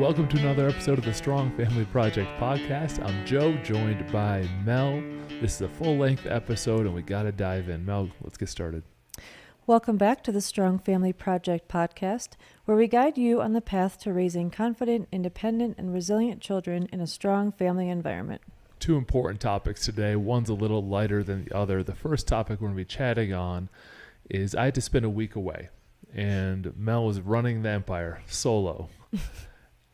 Welcome to another episode of the Strong Family Project podcast. I'm Joe, joined by Mel. This is a full-length episode, and we got to dive in. Mel, let's get started. Welcome back to the Strong Family Project podcast, where we guide you on the path to raising confident, independent, and resilient children in a strong family environment. Two important topics today. One's a little lighter than the other. The first topic we're going to be chatting on is I had to spend a week away, and Mel was running the empire solo.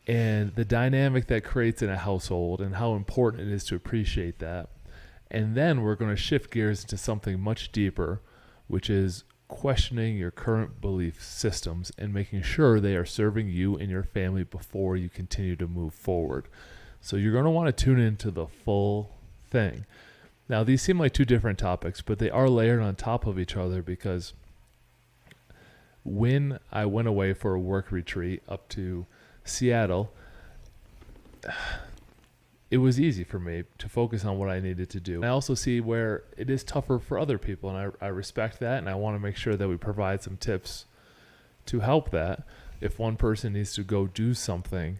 And the dynamic that creates in a household and how important it is to appreciate that. And then we're going to shift gears into something much deeper, which is questioning your current belief systems and making sure they are serving you and your family before you continue to move forward. So you're going to want to tune into the full thing. Now, these seem like two different topics, but they are layered on top of each other because when I went away for a work retreat up to Seattle, it was easy for me to focus on what I needed to do. I also see where it is tougher for other people, and I respect that, and I want to make sure that we provide some tips to help that. If one person needs to go do something,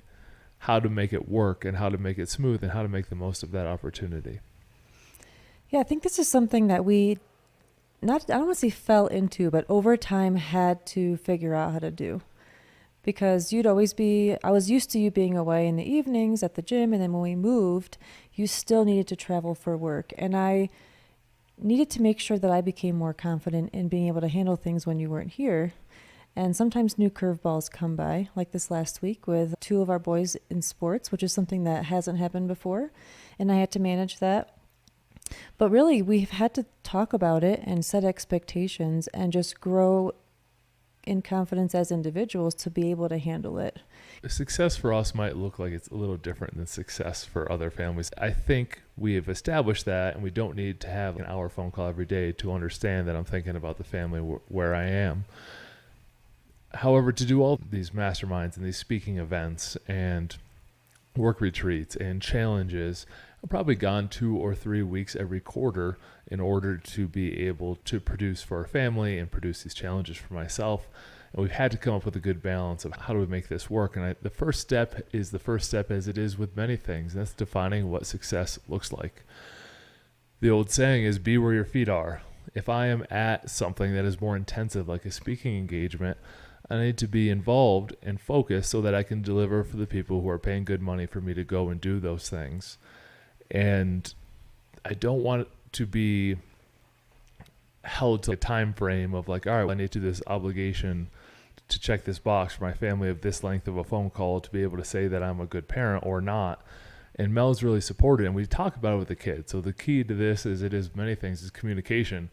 how to make it work and how to make it smooth and how to make the most of that opportunity. Yeah, I think this is something that we, I don't want to say fell into, but over time had to figure out how to do. Because I was used to you being away in the evenings at the gym, and then when we moved, you still needed to travel for work. And I needed to make sure that I became more confident in being able to handle things when you weren't here. And sometimes new curveballs come by, like this last week with two of our boys in sports, which is something that hasn't happened before, and I had to manage that. But really, we've had to talk about it and set expectations and just grow in confidence as individuals to be able to handle it. Success for us might look like it's a little different than success for other families. I think we have established that, and we don't need to have an hour phone call every day to understand that I'm thinking about the family where I am. However, to do all these masterminds and these speaking events and work retreats and challenges, I've probably gone 2 or 3 weeks every quarter in order to be able to produce for our family and produce these challenges for myself. And we've had to come up with a good balance of how do we make this work. And the first step is the first step, as it is with many things. And that's defining what success looks like. The old saying is be where your feet are. If I am at something that is more intensive, like a speaking engagement, I need to be involved and focused so that I can deliver for the people who are paying good money for me to go and do those things. And I don't want it to be held to a time frame of like, all right, I need to do this obligation to check this box for my family of this length of a phone call to be able to say that I'm a good parent or not. And Mel's really supported, and we talk about it with the kids. So the key to this is many things, is communication.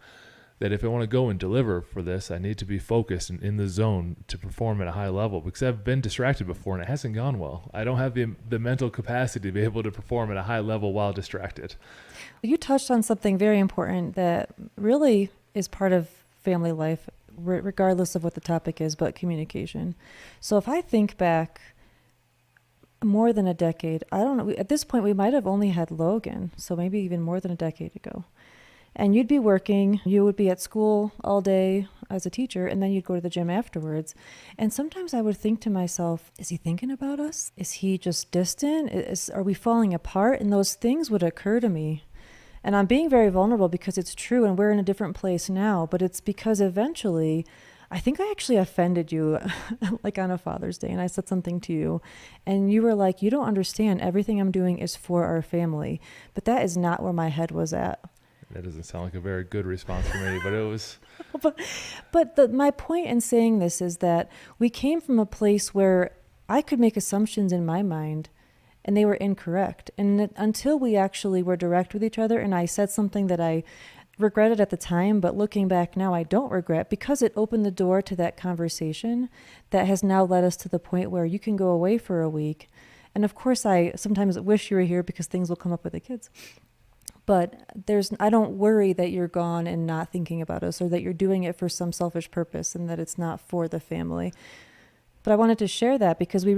That if I want to go and deliver for this, I need to be focused and in the zone to perform at a high level, because I've been distracted before and it hasn't gone well. I don't have the mental capacity to be able to perform at a high level while distracted. You touched on something very important that really is part of family life, regardless of what the topic is, but communication. So if I think back more than a decade, I don't know, at this point we might have only had Logan, so maybe even more than a decade ago. And you'd be working, you would be at school all day as a teacher, and then you'd go to the gym afterwards. And sometimes I would think to myself, is he thinking about us? Is he just distant? Are we falling apart? And those things would occur to me. And I'm being very vulnerable because it's true, and we're in a different place now. But it's because eventually, I think I actually offended you, like on a Father's Day, and I said something to you. And you were like, you don't understand, everything I'm doing is for our family. But that is not where my head was at. That doesn't sound like a very good response for me, but it was. But my point in saying this is that we came from a place where I could make assumptions in my mind, and they were incorrect. And until we actually were direct with each other, and I said something that I regretted at the time, but looking back now, I don't regret, because it opened the door to that conversation that has now led us to the point where you can go away for a week. And of course, I sometimes wish you were here because things will come up with the kids. But I don't worry that you're gone and not thinking about us, or that you're doing it for some selfish purpose and that it's not for the family. But I wanted to share that because we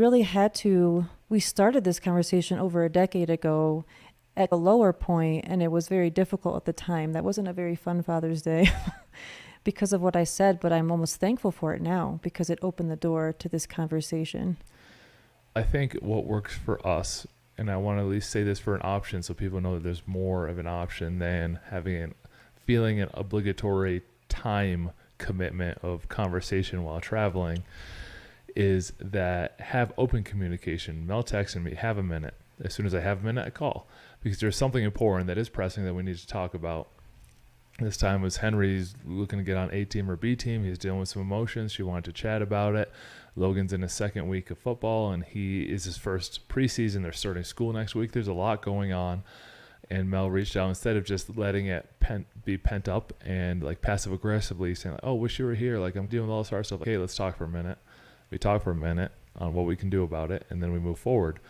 started this conversation over a decade ago at a lower point, and it was very difficult at the time. That wasn't a very fun Father's Day because of what I said, but I'm almost thankful for it now because it opened the door to this conversation. I think what works for us, and I want to at least say this for an option so people know that there's more of an option than feeling an obligatory time commitment of conversation while traveling, is that have open communication. Mel texted me, have a minute. As soon as I have a minute, I call, because there's something important that is pressing that we need to talk about. This time was Henry's looking to get on A team or B team. He's dealing with some emotions. She wanted to chat about it. Logan's in his second week of football, and he is his first preseason. They're starting school next week. There's a lot going on. And Mel reached out, instead of just letting it be pent up and like passive aggressively saying, like, oh, wish you were here. Like, I'm dealing with all this hard stuff. Like, hey, let's talk for a minute. We talk for a minute on what we can do about it, and then we move forward.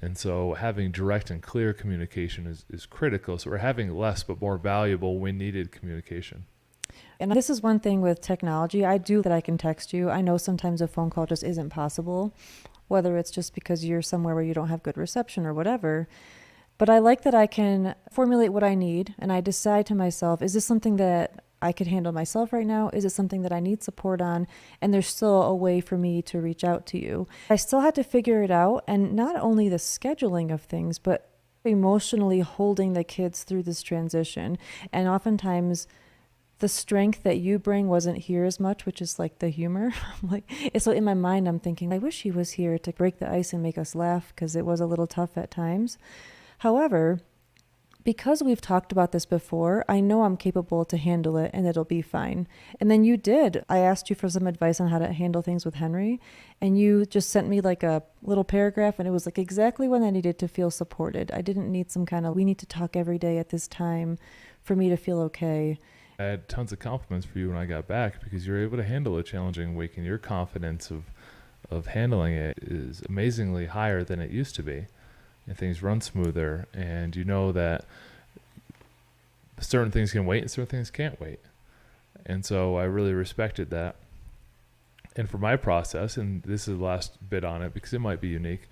And so having direct and clear communication is critical. So we're having less but more valuable when needed communication. And this is one thing with technology. I do that I can text you. I know sometimes a phone call just isn't possible, whether it's just because you're somewhere where you don't have good reception or whatever. But I like that I can formulate what I need, and I decide to myself, is this something that I could handle myself right now? Is it something that I need support on? And there's still a way for me to reach out to you. I still had to figure it out, and not only the scheduling of things, but emotionally holding the kids through this transition. And oftentimes the strength that you bring wasn't here as much, which is like the humor. So in my mind, I'm thinking, I wish he was here to break the ice and make us laugh, because it was a little tough at times. However, because we've talked about this before, I know I'm capable to handle it and it'll be fine. And then you did. I asked you for some advice on how to handle things with Henry, and you just sent me like a little paragraph, and it was like exactly when I needed to feel supported. I didn't need some kind of, we need to talk every day at this time for me to feel okay. I had tons of compliments for you when I got back, because you were able to handle a challenging week, and your confidence of handling it is amazingly higher than it used to be. And things run smoother, and you know that certain things can wait and certain things can't wait. And so I really respected that. And for my process, and this is the last bit on it because it might be unique,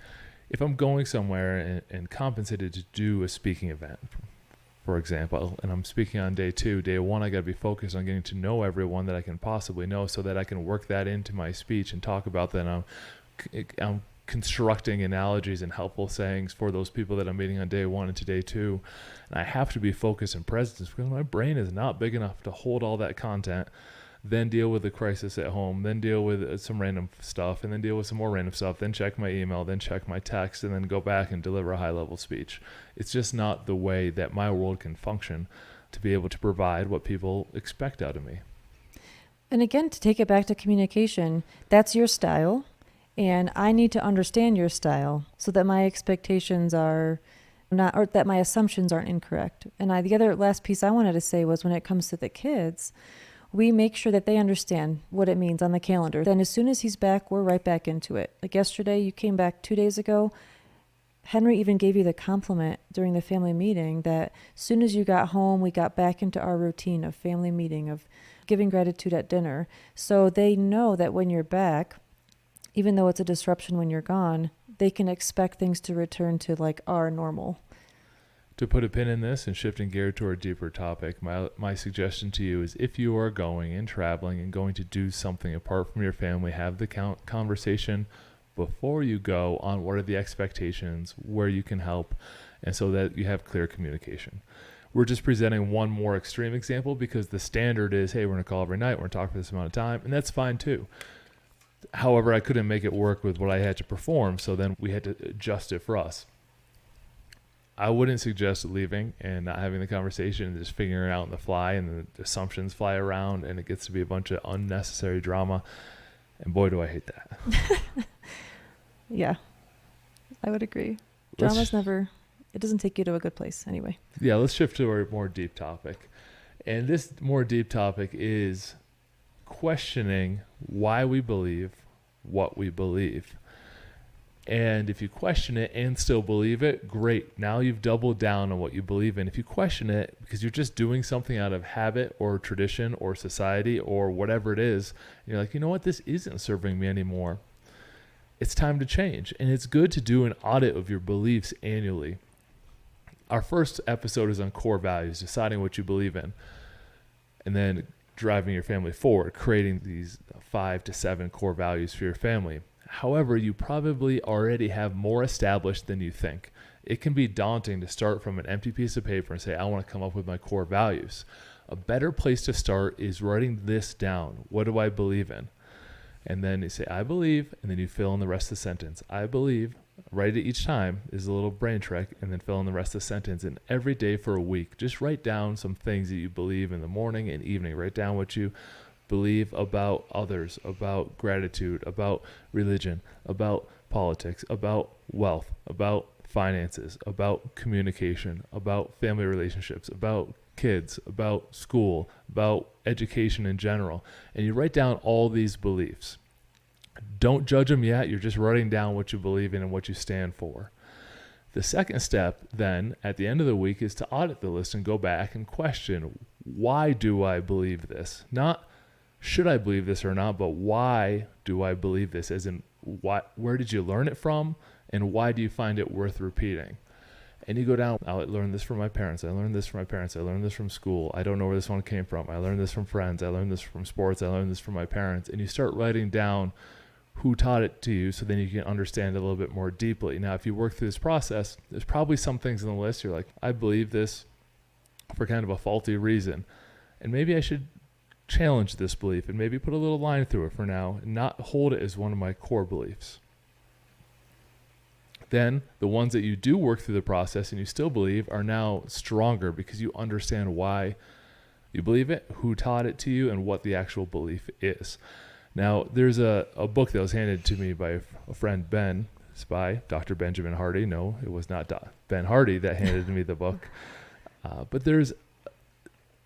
if I'm going somewhere and compensated to do a speaking event, for example, and I'm speaking on day 2, day 1, I got to be focused on getting to know everyone that I can possibly know, so that I can work that into my speech and talk about that. I'm constructing analogies and helpful sayings for those people that I'm meeting on day 1 and to day 2. And I have to be focused and present, because my brain is not big enough to hold all that content, then deal with the crisis at home, then deal with some random stuff, and then deal with some more random stuff, then check my email, then check my text, and then go back and deliver a high-level speech. It's just not the way that my world can function to be able to provide what people expect out of me. And again, to take it back to communication, that's your style. And I need to understand your style so that my expectations are not, or that my assumptions aren't incorrect. And the other last piece I wanted to say was, when it comes to the kids, we make sure that they understand what it means on the calendar. Then as soon as he's back, we're right back into it. Like yesterday, you came back 2 days ago. Henry even gave you the compliment during the family meeting that as soon as you got home, we got back into our routine of family meeting, of giving gratitude at dinner. So they know that when you're back, even though it's a disruption when you're gone, they can expect things to return to like our normal. To put a pin in this and shifting gear to a deeper topic, my suggestion to you is, if you are going and traveling and going to do something apart from your family, have the conversation before you go on what are the expectations, where you can help, and so that you have clear communication. We're just presenting one more extreme example, because the standard is, hey, we're going to call every night, we're going to talk for this amount of time, and that's fine too. However, I couldn't make it work with what I had to perform, so then we had to adjust it for us. I wouldn't suggest leaving and not having the conversation and just figuring it out on the fly, and the assumptions fly around, and it gets to be a bunch of unnecessary drama. And boy, do I hate that. Yeah, I would agree. Drama's never, it doesn't take you to a good place anyway. Yeah, let's shift to a more deep topic. And this more deep topic is questioning why we believe what we believe. And if you question it and still believe it, great. Now you've doubled down on what you believe in. If you question it because you're just doing something out of habit or tradition or society or whatever it is, and you're like, you know what, this isn't serving me anymore, it's time to change. And it's good to do an audit of your beliefs annually. Our first episode is on core values, deciding what you believe in, and then driving your family forward, creating these 5 to 7 core values for your family. However, you probably already have more established than you think. It can be daunting to start from an empty piece of paper and say, I want to come up with my core values. A better place to start is writing this down. What do I believe in? And then you say, I believe, and then you fill in the rest of the sentence. I believe. Write it each time is a little brain trick, and then fill in the rest of the sentence. And every day for a week, just write down some things that you believe in the morning and evening. Write down what you believe about others, about gratitude, about religion, about politics, about wealth, about finances, about communication, about family relationships, about kids, about school, about education in general. And you write down all these beliefs. Don't judge them yet. You're just writing down what you believe in and what you stand for. The second step then at the end of the week is to audit the list and go back and question, why do I believe this? Not should I believe this or not, but why do I believe this? As in, where did you learn it from? And why do you find it worth repeating? And you go down, I learned this from my parents. I learned this from my parents. I learned this from school. I don't know where this one came from. I learned this from friends. I learned this from sports. I learned this from my parents. And you start writing down who taught it to you, so then you can understand it a little bit more deeply. Now, if you work through this process, there's probably some things on the list you're like, I believe this for kind of a faulty reason. And maybe I should challenge this belief and maybe put a little line through it for now and not hold it as one of my core beliefs. Then the ones that you do work through the process and you still believe are now stronger because you understand why you believe it, who taught it to you, and what the actual belief is. Now, there's a book that was handed to me by a friend, Ben. It's by Dr. Benjamin Hardy. No, it was not Ben Hardy that handed me the book. But there's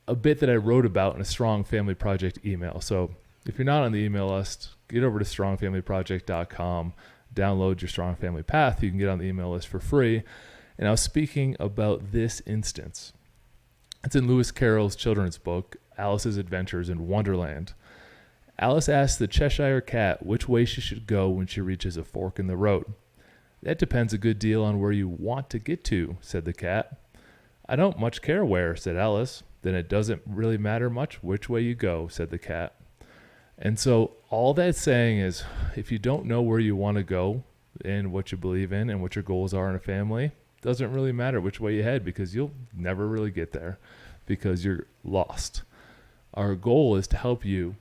a bit that I wrote about in a Strong Family Project email. So if you're not on the email list, get over to strongfamilyproject.com, download your Strong Family Path. You can get on the email list for free. And I was speaking about this instance. It's in Lewis Carroll's children's book, Alice's Adventures in Wonderland. Alice asks the Cheshire Cat which way she should go when she reaches a fork in the road. That depends a good deal on where you want to get to, said the cat. I don't much care where, said Alice. Then it doesn't really matter much which way you go, said the cat. And so all that's saying is, if you don't know where you want to go and what you believe in and what your goals are in a family, it doesn't really matter which way you head because you'll never really get there because you're lost. Our goal is to help you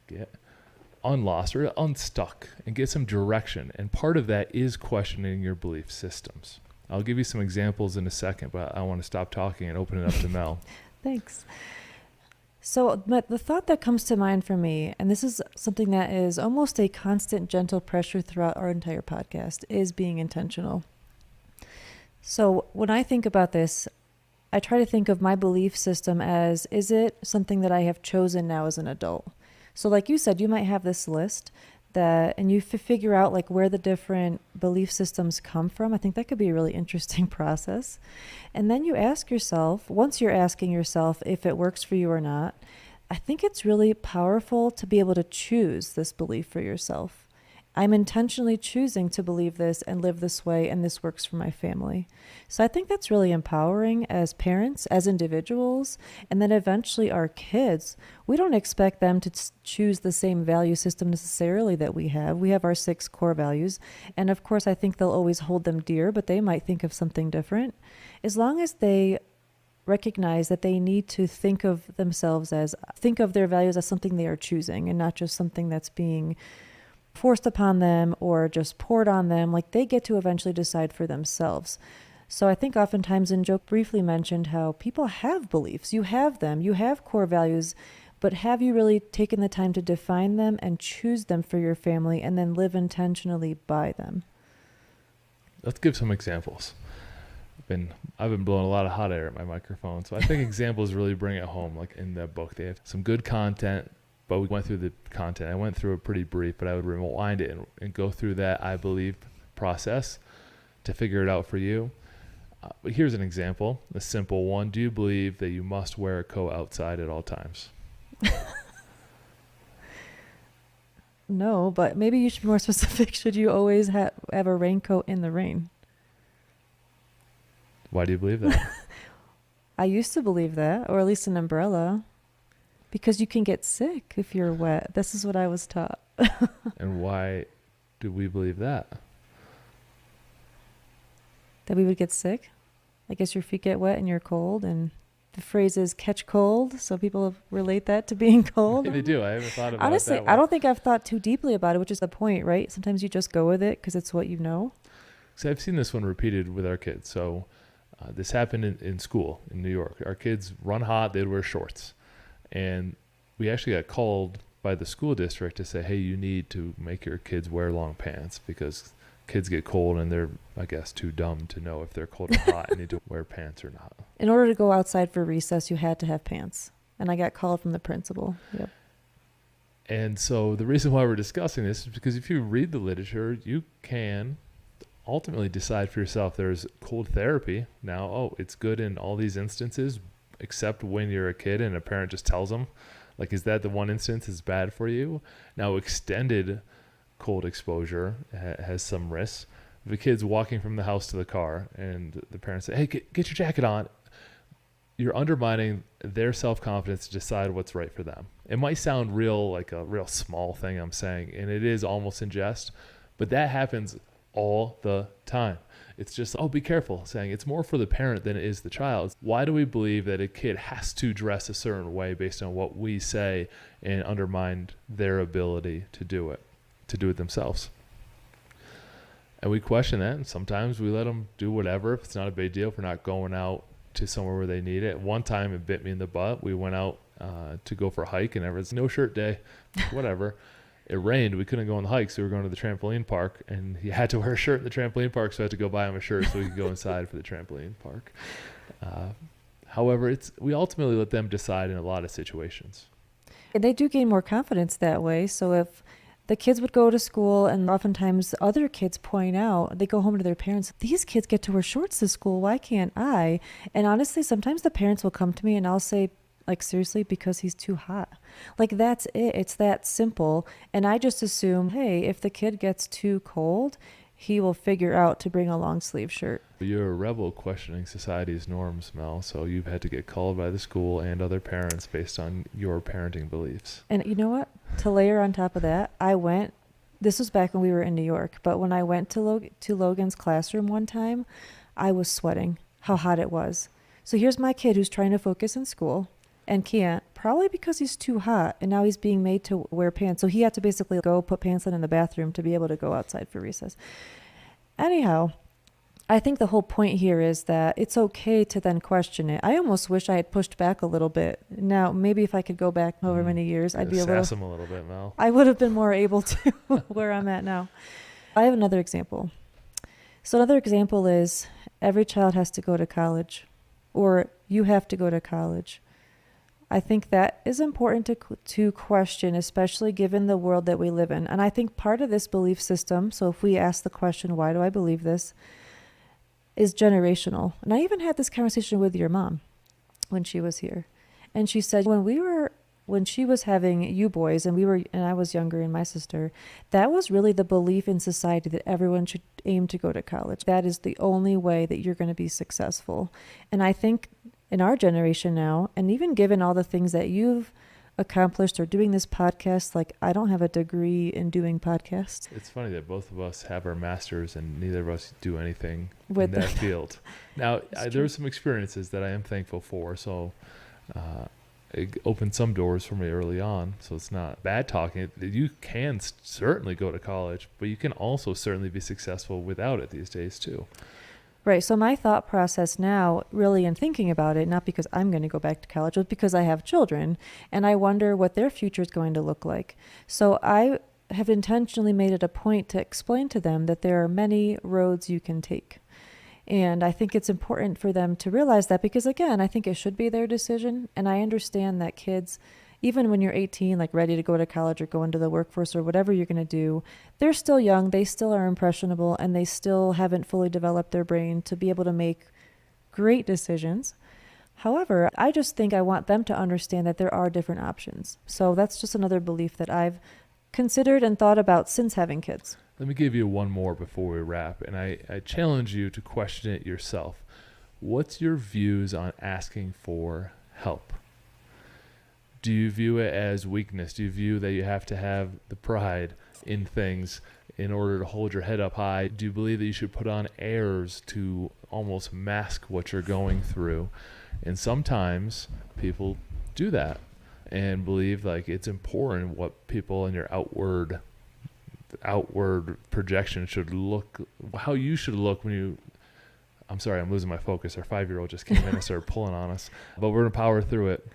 get unlost or unstuck and get some direction. And part of that is questioning your belief systems. I'll give you some examples in a second, but I want to stop talking and open it up to Mel. Thanks. So the thought that comes to mind for me, and this is something that is almost a constant gentle pressure throughout our entire podcast, is being intentional. So when I think about this, I try to think of my belief system as, is it something that I have chosen now as an adult? So like you said, you might have this list and you figure out like where the different belief systems come from. I think that could be a really interesting process. And then you ask yourself, once you're asking yourself if it works for you or not, I think it's really powerful to be able to choose this belief for yourself. I'm intentionally choosing to believe this and live this way, and this works for my family. So I think that's really empowering as parents, as individuals, and then eventually our kids. We don't expect them to choose the same value system necessarily that we have. We have our 6 core values, and of course I think they'll always hold them dear, but they might think of something different. As long as they recognize that they need to think of their values as something they are choosing and not just something that's being forced upon them or just poured on them, like they get to eventually decide for themselves. So I think oftentimes, and Joe briefly mentioned how people have beliefs. You have them, you have core values, but have you really taken the time to define them and choose them for your family and then live intentionally by them? Let's give some examples. I've been blowing a lot of hot air at my microphone, so I think examples really bring it home. Like in the book, they have some good content, but we went through the content. I went through it pretty brief, but I would rewind it and go through that I believe process to figure it out for you. But here's an example, a simple one. Do you believe that you must wear a coat outside at all times? No, but maybe you should be more specific. Should you always have a raincoat in the rain? Why do you believe that? I used to believe that, or at least an umbrella, because you can get sick if you're wet. This is what I was taught. And why do we believe that? That we would get sick? I guess your feet get wet and you're cold, and the phrase is catch cold, so people relate that to being cold. Maybe they do. I haven't thought about Honestly, it that way. I don't think I've thought too deeply about it, which is the point, right? Sometimes you just go with it because it's what you know. So I've seen this one repeated with our kids. So this happened in school in New York. Our kids run hot, they'd wear shorts. And we actually got called by the school district to say, hey, you need to make your kids wear long pants because kids get cold and they're, I guess, too dumb to know if they're cold or hot and need to wear pants or not. In order to go outside for recess, you had to have pants. And I got called from the principal. Yep. And so the reason why we're discussing this is because if you read the literature, you can ultimately decide for yourself. There's cold therapy. Now, it's good in all these instances, except when you're a kid and a parent just tells them, like, is that the one instance is bad for you? Now, extended cold exposure has some risks. If a kid's walking from the house to the car and the parents say, hey, get your jacket on, you're undermining their self-confidence to decide what's right for them. It might sound like a real small thing I'm saying, and it is almost in jest, but that happens all the time. It's just, be careful, saying it's more for the parent than it is the child. Why do we believe that a kid has to dress a certain way based on what we say and undermine their ability to do it themselves? And we question that, and sometimes we let them do whatever if it's not a big deal, if we're not going out to somewhere where they need it. One time it bit me in the butt. We went out to go for a hike, and everyone's no shirt day, whatever. It rained. We couldn't go on the hike, so we were going to the trampoline park, and he had to wear a shirt in the trampoline park, so I had to go buy him a shirt so we could go inside for the trampoline park. However, we ultimately let them decide in a lot of situations. And they do gain more confidence that way. So if the kids would go to school and oftentimes other kids point out, they go home to their parents, these kids get to wear shorts to school. Why can't I? And honestly, sometimes the parents will come to me and I'll say, like, seriously, because he's too hot. Like, that's it. It's that simple. And I just assume, hey, if the kid gets too cold, he will figure out to bring a long sleeve shirt. You're a rebel questioning society's norms, Mel, so you've had to get called by the school and other parents based on your parenting beliefs. And you know what? To layer on top of that, this was back when we were in New York, but when I went to Logan's classroom one time, I was sweating how hot it was. So here's my kid who's trying to focus in school and can't, probably because he's too hot, and now he's being made to wear pants. So he had to basically go put pants on in the bathroom to be able to go outside for recess. Anyhow, I think the whole point here is that it's okay to then question it. I almost wish I had pushed back a little bit. Now, maybe if I could go back however many years, I'd be sass him a little bit, Mel. I would have been more able to where I'm at now. I have another example. So another example is every child has to go to college, or you have to go to college. I think that is important to question, especially given the world that we live in. And I think part of this belief system, so if we ask the question, why do I believe this, is generational. And I even had this conversation with your mom when she was here. And she said when she was having you boys and I was younger and my sister, that was really the belief in society that everyone should aim to go to college. That is the only way that you're going to be successful. And I think in our generation now, and even given all the things that you've accomplished or doing this podcast, like, I don't have a degree in doing podcasts. It's funny that both of us have our masters and neither of us do anything in that field. Now, there were some experiences that I am thankful for, so it opened some doors for me early on, so it's not bad talking. You can certainly go to college, but you can also certainly be successful without it these days too. Right. So my thought process now, really in thinking about it, not because I'm going to go back to college, but because I have children and I wonder what their future is going to look like. So I have intentionally made it a point to explain to them that there are many roads you can take. And I think it's important for them to realize that because, again, I think it should be their decision. And I understand that kids, even when you're 18, like ready to go to college or go into the workforce or whatever you're going to do, they're still young, they still are impressionable, and they still haven't fully developed their brain to be able to make great decisions. However, I just think I want them to understand that there are different options. So that's just another belief that I've considered and thought about since having kids. Let me give you one more before we wrap, and I challenge you to question it yourself. What's your views on asking for help? Do you view it as weakness? Do you view that you have to have the pride in things in order to hold your head up high? Do you believe that you should put on airs to almost mask what you're going through? And sometimes people do that and believe like it's important what people in your outward projection should look, how you should look when you, I'm sorry, I'm losing my focus. Our 5-year-old just came in and started pulling on us, but we're going to power through it.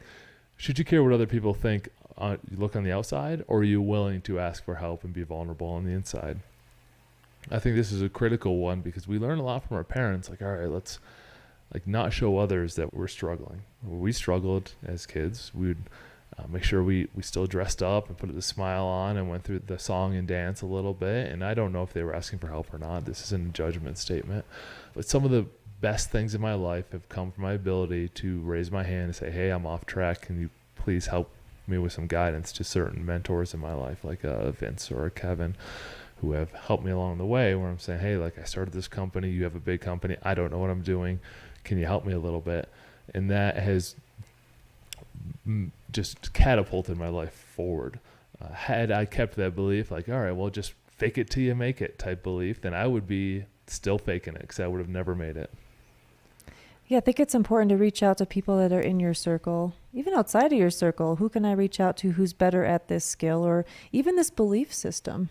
Should you care what other people think you look on the outside, or are you willing to ask for help and be vulnerable on the inside? I think this is a critical one because we learn a lot from our parents. Like, all right, let's like not show others that we're struggling. When we struggled as kids, we would make sure we still dressed up and put the smile on and went through the song and dance a little bit. And I don't know if they were asking for help or not. This isn't a judgment statement. But some of the best things in my life have come from my ability to raise my hand and say, hey, I'm off track. Can you please help me with some guidance, to certain mentors in my life, like Vince or Kevin, who have helped me along the way, where I'm saying, hey, like I started this company, you have a big company, I don't know what I'm doing. Can you help me a little bit? And that has just catapulted my life forward. Had I kept that belief, like, all right, well, just fake it till you make it type belief, then I would be still faking it because I would have never made it. Yeah, I think it's important to reach out to people that are in your circle, even outside of your circle. Who can I reach out to who's better at this skill or even this belief system?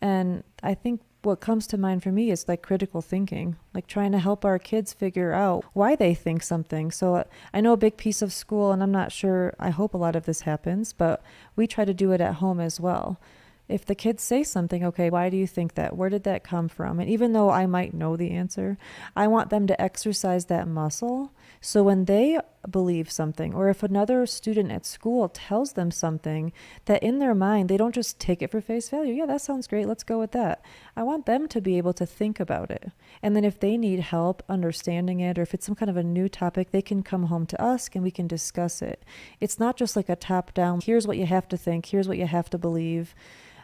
And I think what comes to mind for me is like critical thinking, like trying to help our kids figure out why they think something. So I know a big piece of school, and I'm not sure, I hope a lot of this happens, but we try to do it at home as well. If the kids say something, okay, why do you think that? Where did that come from? And even though I might know the answer, I want them to exercise that muscle. So when they believe something, or if another student at school tells them something, that in their mind, they don't just take it for face value. Yeah, that sounds great. Let's go with that. I want them to be able to think about it. And then if they need help understanding it, or if it's some kind of a new topic, they can come home to us and we can discuss it. It's not just like a top down, here's what you have to think, here's what you have to believe.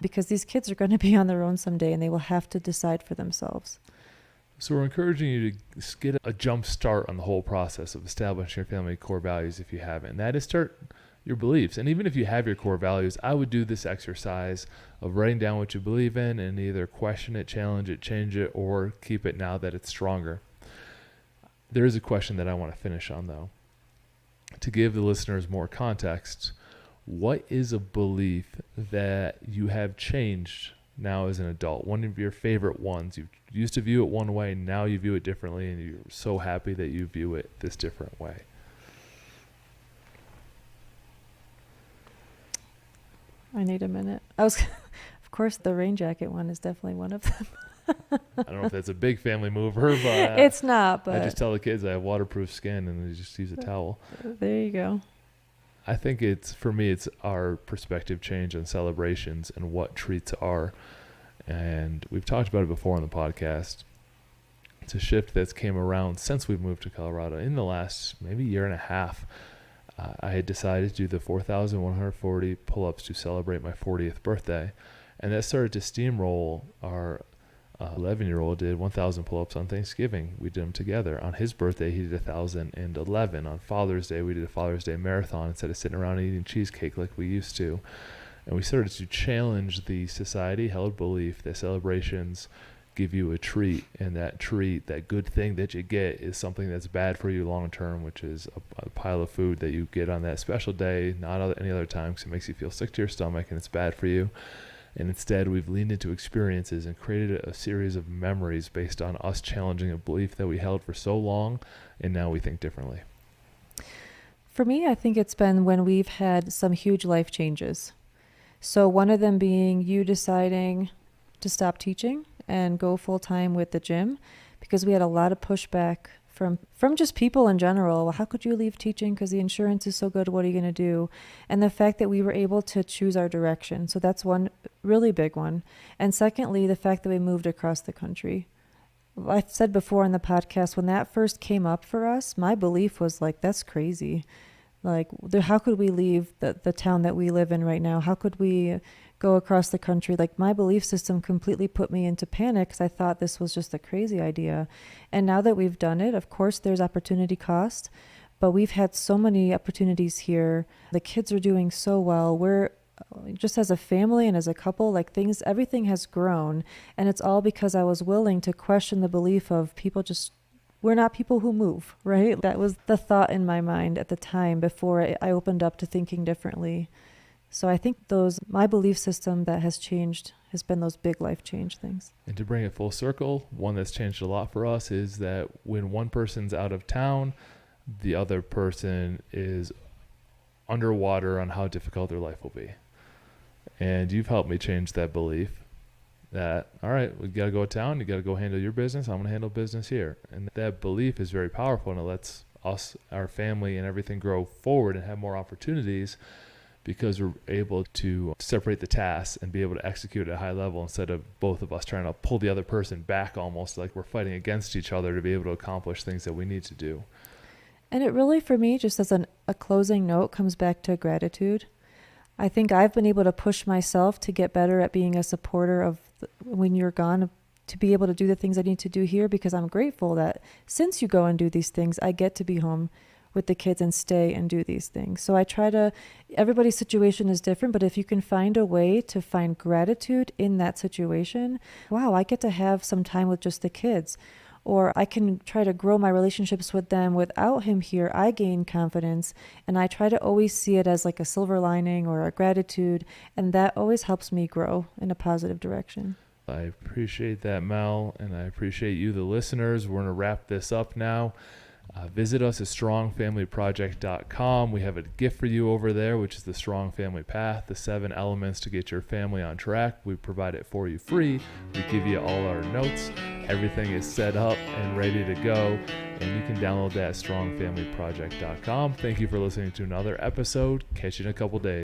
Because these kids are going to be on their own someday and they will have to decide for themselves. So we're encouraging you to get a jump start on the whole process of establishing your family core values if you haven't. And that is start your beliefs. And even if you have your core values, I would do this exercise of writing down what you believe in and either question it, challenge it, change it, or keep it now that it's stronger. There is a question that I want to finish on, though. To give the listeners more context, what is a belief that you have changed now as an adult? One of your favorite ones. You used to view it one way, now you view it differently, and you're so happy that you view it this different way. I need a minute. Of course, the rain jacket one is definitely one of them. I don't know if that's a big family mover, but it's not. But I just tell the kids I have waterproof skin, and they just use a towel. There you go. I think for me, it's our perspective change on celebrations and what treats are. And we've talked about it before on the podcast. It's a shift that's came around since we've moved to Colorado. In the last maybe year and a half, I had decided to do the 4,140 pull-ups to celebrate my 40th birthday. And that started to steamroll. Our 11-year-old did 1,000 pull-ups on Thanksgiving. We did them together. On his birthday, he did 1,011. On Father's Day, we did a Father's Day marathon instead of sitting around and eating cheesecake like we used to. And we started to challenge the society-held belief that celebrations give you a treat, and that treat, that good thing that you get, is something that's bad for you long-term, which is a pile of food that you get on that special day, not any other time, because it makes you feel sick to your stomach and it's bad for you. And instead, we've leaned into experiences and created a series of memories based on us challenging a belief that we held for so long, and now we think differently. For me, I think it's been when we've had some huge life changes. So one of them being you deciding to stop teaching and go full-time with the gym, because we had a lot of pushback from just people in general. Well, how could you leave teaching because the insurance is so good? What are you going to do? And the fact that we were able to choose our direction. So that's one really big one. And secondly, the fact that we moved across the country. I've said before on the podcast, when that first came up for us, my belief was like, that's crazy. Like, how could we leave the town that we live in right now? How could we go across the country? Like, my belief system completely put me into panic because I thought this was just a crazy idea. And now that we've done it, of course, there's opportunity cost, but we've had so many opportunities here. The kids are doing so well. We're just as a family and as a couple, like everything has grown. And it's all because I was willing to question the belief of we're not people who move, right? That was the thought in my mind at the time before I opened up to thinking differently. So I think my belief system that has changed has been those big life change things. And to bring it full circle, one that's changed a lot for us is that when one person's out of town, the other person is underwater on how difficult their life will be. And you've helped me change that belief that, all right, we got to go to town. You got to go handle your business. I'm going to handle business here. And that belief is very powerful, and it lets us, our family, and everything grow forward and have more opportunities because we're able to separate the tasks and be able to execute at a high level instead of both of us trying to pull the other person back, almost like we're fighting against each other to be able to accomplish things that we need to do. And it really, for me, just as a closing note, comes back to gratitude. I think I've been able to push myself to get better at being a supporter of when you're gone, to be able to do the things I need to do here, because I'm grateful that since you go and do these things, I get to be home with the kids and stay and do these things. So I everybody's situation is different, but if you can find a way to find gratitude in that situation, wow, I get to have some time with just the kids. Or I can try to grow my relationships with them without him here. I gain confidence, and I try to always see it as like a silver lining or a gratitude, and that always helps me grow in a positive direction. I appreciate that, Mel, and I appreciate you, the listeners. We're going to wrap this up now. Visit us at strongfamilyproject.com. We have a gift for you over there, which is the Strong Family Path, the 7 elements to get your family on track. We provide it for you free. We give you all our notes. Everything is set up and ready to go, and you can download that at strongfamilyproject.com. Thank you for listening to another episode. Catch you in a couple days.